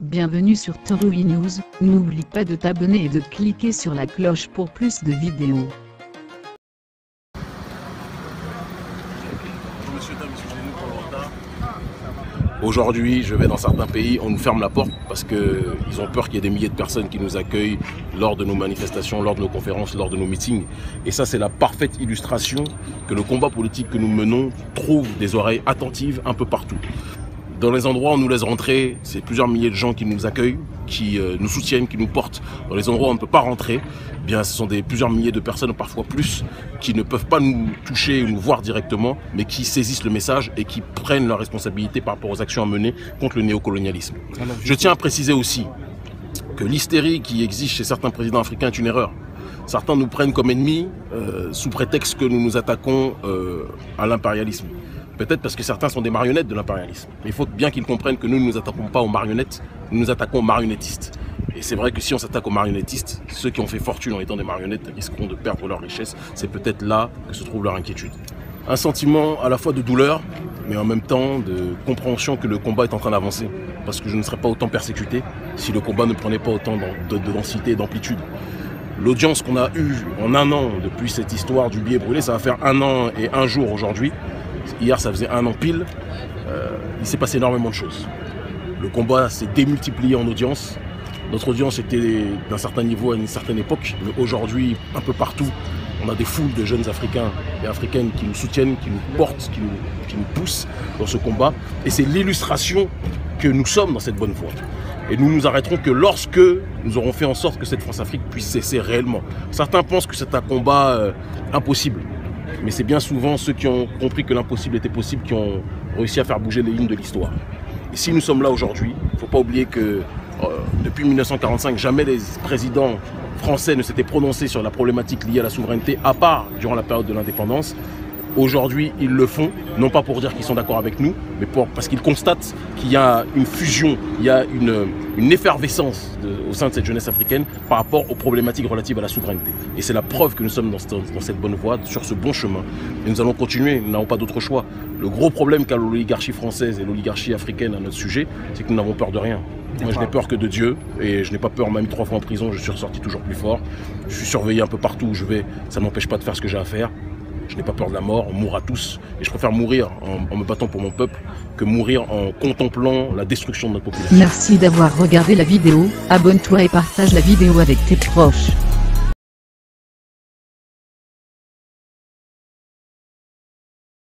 Bienvenue sur Toroui News, n'oublie pas de t'abonner et de cliquer sur la cloche pour plus de vidéos. Aujourd'hui, je vais dans certains pays, on nous ferme la porte parce qu'ils ont peur qu'il y ait des milliers de personnes qui nous accueillent lors de nos manifestations, lors de nos conférences, lors de nos meetings. Et ça, c'est la parfaite illustration que le combat politique que nous menons trouve des oreilles attentives un peu partout. Dans les endroits où on nous laisse rentrer, c'est plusieurs milliers de gens qui nous accueillent, qui nous soutiennent, qui nous portent. Dans les endroits où on ne peut pas rentrer, eh bien, ce sont plusieurs milliers de personnes, parfois plus, qui ne peuvent pas nous toucher ou nous voir directement, mais qui saisissent le message et qui prennent leurs responsabilités par rapport aux actions à mener contre le néocolonialisme. Je tiens à préciser aussi que l'hystérie qui existe chez certains présidents africains est une erreur. Certains nous prennent comme ennemis sous prétexte que nous nous attaquons à l'impérialisme. Peut-être parce que certains sont des marionnettes de l'impérialisme. Mais il faut bien qu'ils comprennent que nous ne nous attaquons pas aux marionnettes, nous nous attaquons aux marionnettistes. Et c'est vrai que si on s'attaque aux marionnettistes, ceux qui ont fait fortune en étant des marionnettes risqueront de perdre leur richesse. C'est peut-être là que se trouve leur inquiétude. Un sentiment à la fois de douleur, mais en même temps de compréhension que le combat est en train d'avancer. Parce que je ne serais pas autant persécuté si le combat ne prenait pas autant de densité et d'amplitude. L'audience qu'on a eue en un an depuis cette histoire du billet brûlé, ça va faire 1 an et 1 jour aujourd'hui. Hier, ça faisait 1 an pile. Il s'est passé énormément de choses. Le combat s'est démultiplié en audience. Notre audience était d'un certain niveau à une certaine époque. Mais aujourd'hui, un peu partout, on a des foules de jeunes Africains et Africaines qui nous soutiennent, qui nous portent, qui nous poussent dans ce combat. Et c'est l'illustration que nous sommes dans cette bonne voie. Et nous nous arrêterons que lorsque nous aurons fait en sorte que cette France-Afrique puisse cesser réellement. Certains pensent que c'est un combat impossible. Mais c'est bien souvent ceux qui ont compris que l'impossible était possible qui ont réussi à faire bouger les lignes de l'histoire. Et si nous sommes là aujourd'hui, il ne faut pas oublier que depuis 1945, jamais les présidents français ne s'étaient prononcés sur la problématique liée à la souveraineté, à part durant la période de l'indépendance. Aujourd'hui, ils le font, non pas pour dire qu'ils sont d'accord avec nous, mais parce qu'ils constatent qu'il y a une fusion, il y a une effervescence au sein de cette jeunesse africaine par rapport aux problématiques relatives à la souveraineté. Et c'est la preuve que nous sommes dans cette bonne voie, sur ce bon chemin. Et nous allons continuer, nous n'avons pas d'autre choix. Le gros problème qu'a l'oligarchie française et l'oligarchie africaine à notre sujet, c'est que nous n'avons peur de rien. Moi, je n'ai peur que de Dieu, et je n'ai pas peur, même 3 fois en prison, je suis ressorti toujours plus fort. Je suis surveillé un peu partout où je vais, ça ne m'empêche pas de faire ce que j'ai à faire. Je n'ai pas peur de la mort, on mourra tous. Et je préfère mourir en me battant pour mon peuple que mourir en contemplant la destruction de notre population. Merci d'avoir regardé la vidéo, abonne-toi et partage la vidéo avec tes proches.